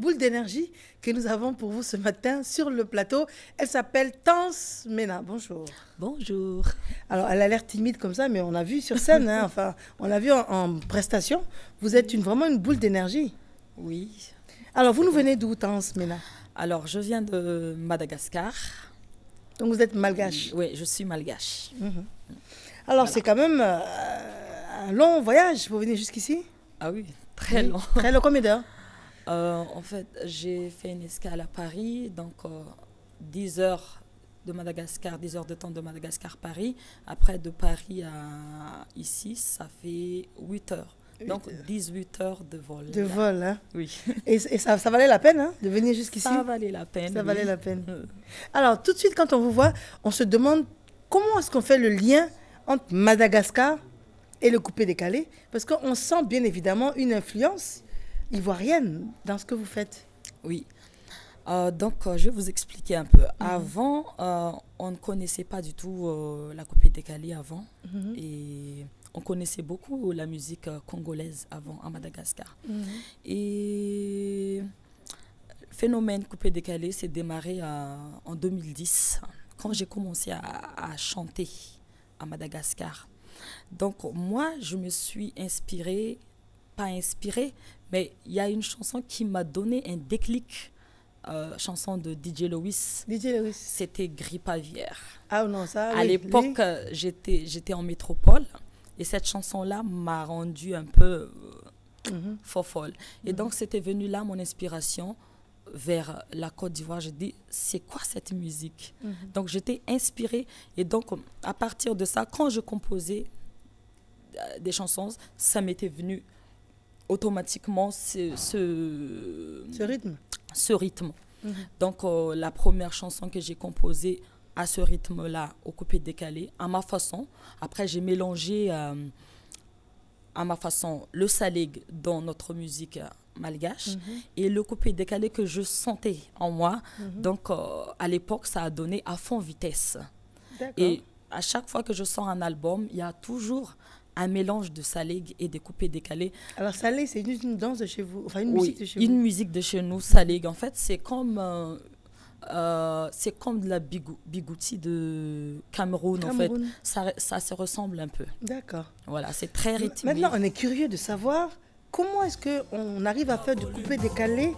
boule d'énergie que nous avons pour vous ce matin sur le plateau. Elle s'appelle Tance Mena. Bonjour. Bonjour. Alors, elle a l'air timide comme ça, mais on l'a vu sur scène, hein, enfin, on l'a vu en prestation. Vous êtes vraiment une boule d'énergie. Oui. Alors, vous nous venez d'où, Tance Mena? Alors, je viens de Madagascar. Donc, vous êtes malgache. Oui, je suis malgache. Alors, Voilà. c'est quand même un long voyage pour venir jusqu'ici. Ah oui, très long. Très long, combien d'heures? En fait, j'ai fait une escale à Paris, donc 10 heures de Madagascar, 10 heures de temps de Madagascar-Paris. Après, de Paris à ici, ça fait 8 heures. Donc, 18 heures de vol. De vol, hein? Oui. Et ça valait la peine, hein, de venir jusqu'ici? Ça valait la peine. Ça oui. valait la peine. Alors, tout de suite, quand on vous voit, on se demande comment est-ce qu'on fait le lien entre Madagascar et le coupé-décalé, parce qu'on sent bien évidemment une influence ivoirienne dans ce que vous faites. Oui. Donc, je vais vous expliquer un peu. Avant, on ne connaissait pas du tout la copie décalée avant. Et on connaissait beaucoup la musique congolaise avant à Madagascar. Et le phénomène coupé décalé s'est démarré en 2010, quand j'ai commencé à chanter à Madagascar. Donc, moi, je me suis inspirée, pas inspirée, mais il y a une chanson qui m'a donné un déclic. Chanson de DJ Lewis. DJ Lewis. C'était Grippe aviaire. Ah non, ça, À oui, l'époque, j'étais en métropole et cette chanson-là m'a rendue un peu folle. Et donc, c'était venu là mon inspiration vers la Côte d'Ivoire. J'ai dit, c'est quoi cette musique? Donc, j'étais inspirée. Et donc, à partir de ça, quand je composais des chansons, ça m'était venu automatiquement ce rythme. Ce rythme. Donc, la première chanson que j'ai composée à ce rythme-là, au coupé décalé, à ma façon. Après, j'ai mélangé à ma façon le salig dans notre musique malgache et le coupé décalé que je sentais en moi. Donc, à l'époque, ça a donné à fond vitesse. Et à chaque fois que je sors un album, il y a toujours un mélange de salig et de coupés décalés. Alors, salig, c'est une danse de chez vous, enfin une musique de chez vous. Une musique de chez nous, salig. En fait, c'est comme de la bigouti de Cameroun. En fait. Ça se ressemble un peu. D'accord. Voilà, c'est très rythmé. Maintenant, on est curieux de savoir comment est-ce qu'on arrive à faire du coupé décalé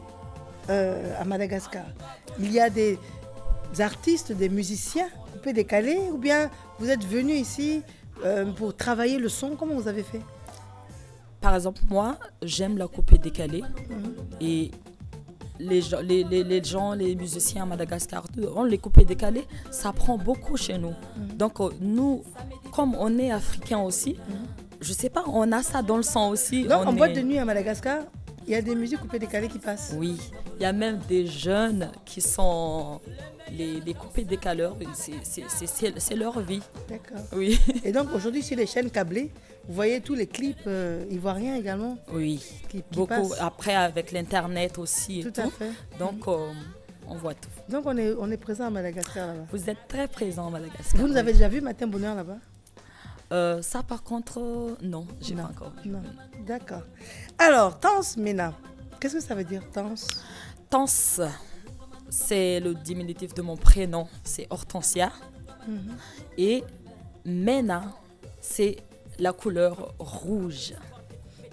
à Madagascar. Il y a des artistes, des musiciens coupé décalé, ou bien vous êtes venu ici pour travailler le son? Comment vous avez fait? Par exemple, moi, j'aime la coupé décalée. Et les gens, les musiciens à Madagascar, on les coupés décalés, ça prend beaucoup chez nous. Donc, nous, comme on est africains aussi, je sais pas, on a ça dans le sang aussi. Donc, en boîte de nuit à Madagascar, il y a des musiques coupées décalées qui passent? Oui, il y a même des jeunes qui sont les coupés décaleurs, c'est leur vie. D'accord. Oui. Et donc aujourd'hui sur les chaînes câblées, vous voyez tous les clips ivoiriens également? Oui, qui beaucoup. Passent. Après avec l'internet aussi et tout. À fait. Donc on voit tout. Donc on est présent à Madagascar là-bas. Vous êtes très présent à Madagascar. Vous nous avez déjà vu Matin Bonheur là-bas? Ça par contre, non, j'ai pas encore vu. Non. D'accord. Alors, Tance Mena, qu'est-ce que ça veut dire, Tance? Tance, c'est le diminutif de mon prénom, c'est Hortensia. Et Mena, c'est la couleur rouge.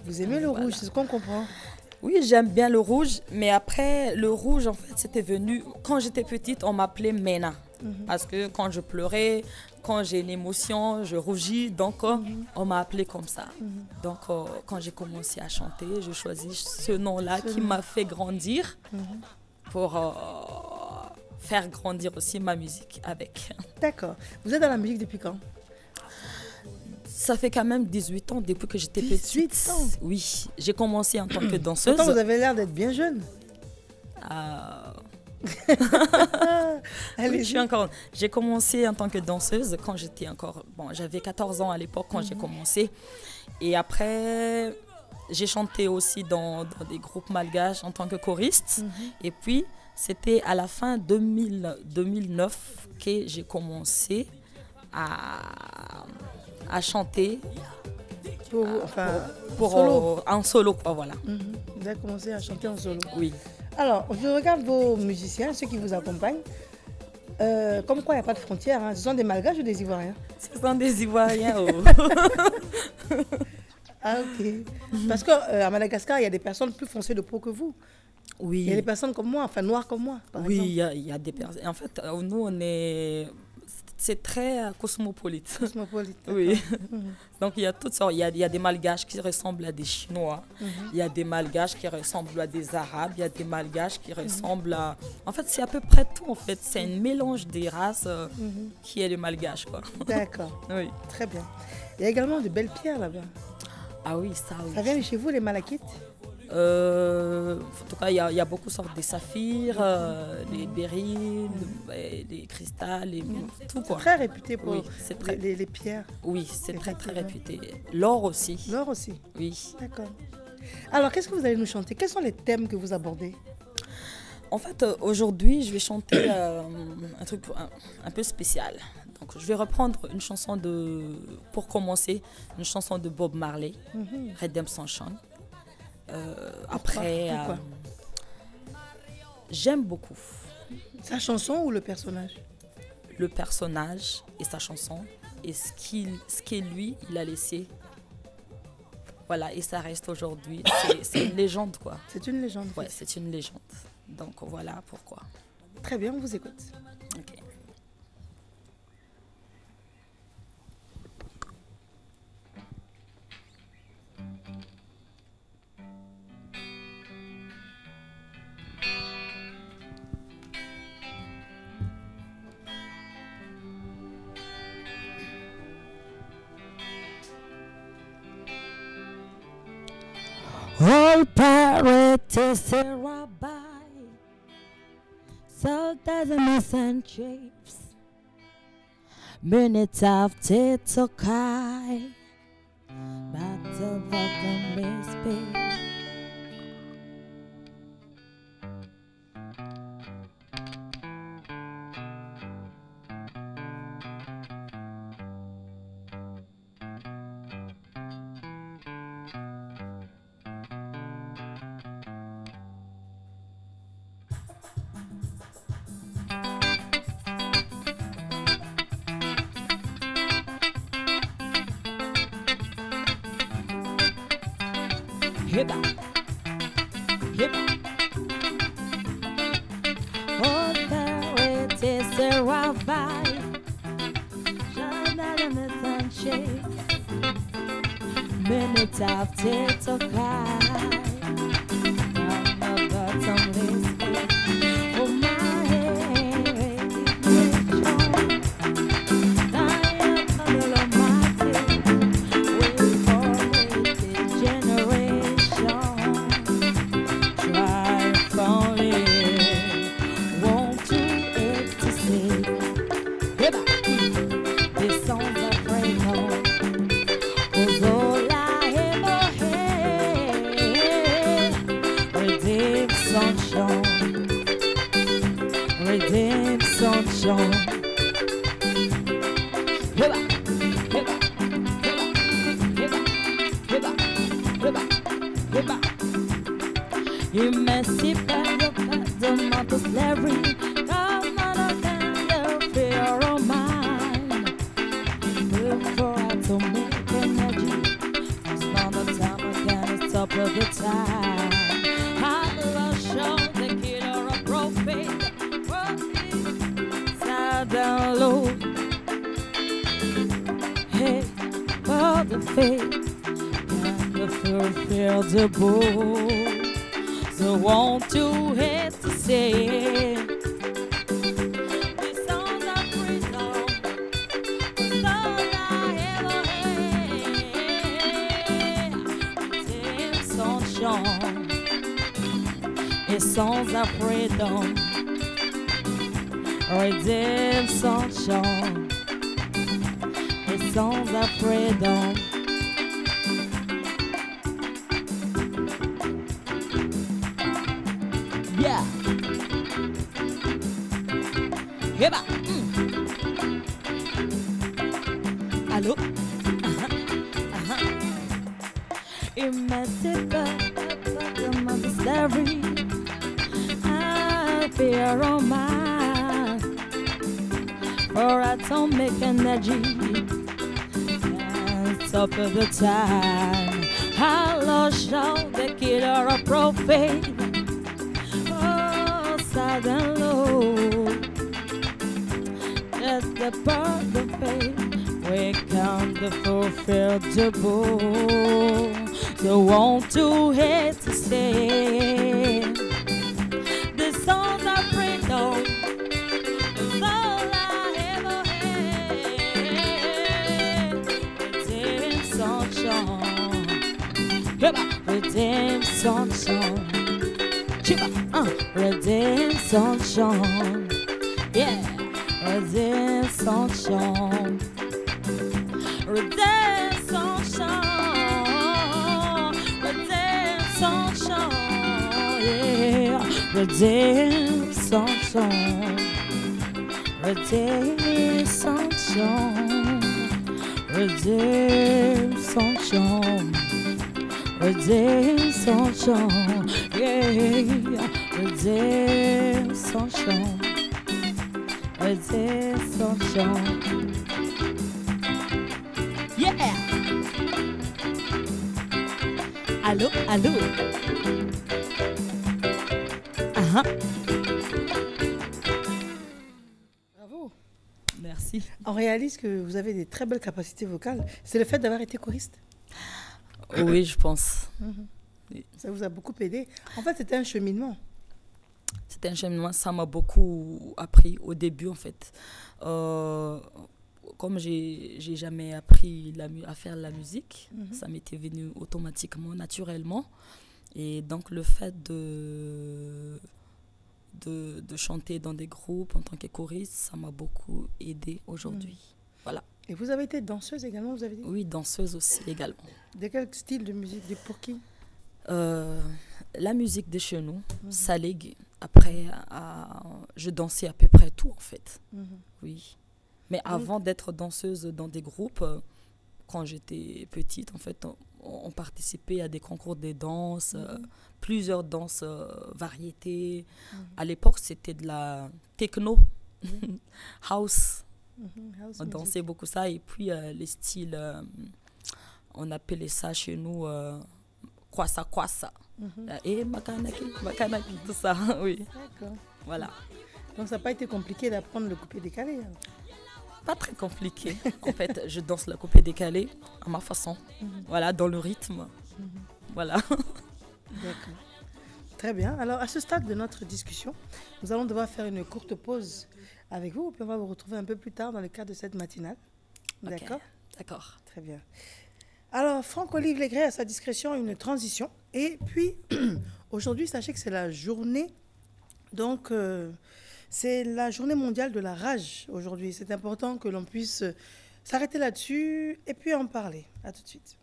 Vous aimez le rouge, c'est ce qu'on comprend. Oui, j'aime bien le rouge, mais après, le rouge, en fait, c'était venu... Quand j'étais petite, on m'appelait Mena. Parce que quand je pleurais, quand j'ai une émotion, je rougis, donc on m'a appelée comme ça. Donc, quand j'ai commencé à chanter, j'ai choisi ce nom-là qui m'a fait grandir pour faire grandir aussi ma musique avec. D'accord. Vous êtes dans la musique depuis quand? Ça fait quand même 18 ans depuis que j'étais petite. 18 ans? Oui, j'ai commencé en tant que danseuse. Pourtant, vous avez l'air d'être bien jeune. Oui, j'ai commencé en tant que danseuse quand j'étais encore... Bon, j'avais 14 ans à l'époque quand j'ai commencé. Et après, j'ai chanté aussi dans des groupes malgaches en tant que choriste. Et puis, c'était à la fin 2009 que j'ai commencé à chanter en solo. En solo, quoi, voilà. Vous avez commencé à chanter en solo. Oui. Alors, je regarde vos musiciens, ceux qui vous accompagnent. Comme quoi, il n'y a pas de frontières. Hein. Ce sont des Malgaches ou des Ivoiriens? Ce sont des Ivoiriens. Oh. Ah, ok. Parce qu'à Madagascar, il y a des personnes plus foncées de peau que vous. Oui. Il y a des personnes comme moi, enfin noires comme moi, par Oui, exemple. il y a des personnes. En fait, nous, on est. C'est très cosmopolite. Cosmopolite. Oui. Mhm. Donc, il y a toutes sortes. Il y a des Malgaches qui ressemblent à des Chinois. Il y a des Malgaches qui ressemblent à des Arabes. Il y a des Malgaches qui ressemblent à. En fait, c'est à peu près tout. En fait, c'est un mélange des races qui est le Malgache, quoi. D'accord. Oui. Très bien. Il y a également de belles pierres là-bas. Ah oui, ça oui. Ça vient de chez vous, les malachites? En tout cas, il y a beaucoup de sortes des saphirs, des béryls, des cristals, tout quoi. Très réputé pour Oui, c'est très... les pierres. Oui, c'est très Effectivement. réputé. L'or aussi. L'or aussi. Oui. D'accord. Alors, qu'est-ce que vous allez nous chanter? Quels sont les thèmes que vous abordez? En fait, aujourd'hui, je vais chanter un truc un peu spécial. Donc, je vais reprendre une chanson pour commencer, une chanson de Bob Marley, Redemption Song. Après, Pourquoi j'aime beaucoup sa chanson ou le personnage? le personnage et sa chanson et ce qu'il lui, il a laissé. Voilà, et ça reste aujourd'hui. C'est une légende, quoi. C'est une légende. Ouais, c'est une légende. Donc, voilà pourquoi. Très bien, on vous écoute. Ok. All pirates Sarah by soldiers and chiefs, minutes after to kai, but the bottom is big. Hip hop, hip hop. Oh, there it is, a revive. Shine out in the sunshine. Minutes after to cry. On the bottom list. Oh, my head. I am a little mighty. We forward the generation. Try falling. Want to ecstasy. This song's a frame home. Was all I ever had. Redemption shone. Redemption shone. Emancipate the phantom of the slavery. Come on, the fear of mine. Before atomic energy, spend the time again, it's top of the time. I love show the killer of prophet. Sad and low. Hey, for the faith and the fear the bull. So won't you hate to say these songs are freedom, the songs I ever had. Redemption shone, these songs are freedom. Redemption shone, these songs are freedom. Yeah. Heba. Allô? Emancipate the bottom of the slavery. fear of mine. For atomic energy, and top of the time. Hello, show the killer of profane. Oh, sad and low. Just the bird of faith. We count the fulfillable. So won't you hate to stay? The songs I bring though, is all I ever had. Redeem sunshine, redeem sunshine, redeem sunshine, yeah, redeem sunshine, redeem sunshine, redeem sunshine, yeah, redeem sunshine, redeem sunshine, redeem sunshine, redeem sunshine, yeah, redeem sunshine, redeem sunshine, yeah. Allô, allô. Bravo. Merci. On réalise que vous avez des très belles capacités vocales. C'est le fait d'avoir été choriste. Oui, je pense. Ça vous a beaucoup aidé. En fait, c'était un cheminement. C'était un cheminement, ça m'a beaucoup appris au début en fait. Comme j'ai jamais appris à faire la musique, ça m'était venu automatiquement, naturellement. Et donc le fait de chanter dans des groupes en tant que choriste, ça m'a beaucoup aidé aujourd'hui. Voilà. Et vous avez été danseuse également, vous avez dit? Oui, danseuse aussi également. De quel style de musique? Pour qui? La musique de chez nous, Salig. Après, je dansais à peu près tout en fait. Oui. Mais avant d'être danseuse dans des groupes, quand j'étais petite, en fait, on participait à des concours de danse, plusieurs danses variétés. À l'époque, c'était de la techno, house. House On dansait beaucoup ça. Et puis, les styles, on appelait ça chez nous kwasa kwasa. Et makanaki, tout ça, oui. D'accord. Voilà. Donc, ça n'a pas été compliqué d'apprendre le coupé décalé. Alors. Pas très compliqué. En fait, je danse le coupé décalé à ma façon. Voilà, dans le rythme. Voilà. D'accord. Très bien. Alors, à ce stade de notre discussion, nous allons devoir faire une courte pause avec vous. Puis on va vous retrouver un peu plus tard dans le cadre de cette matinale. D'accord? D'accord. Très bien. Alors, Franck-Olive Légré, à sa discrétion, une transition. Et puis, aujourd'hui, sachez que c'est la journée. Donc, c'est la journée mondiale de la rage aujourd'hui. C'est important que l'on puisse s'arrêter là-dessus et puis en parler. À tout de suite.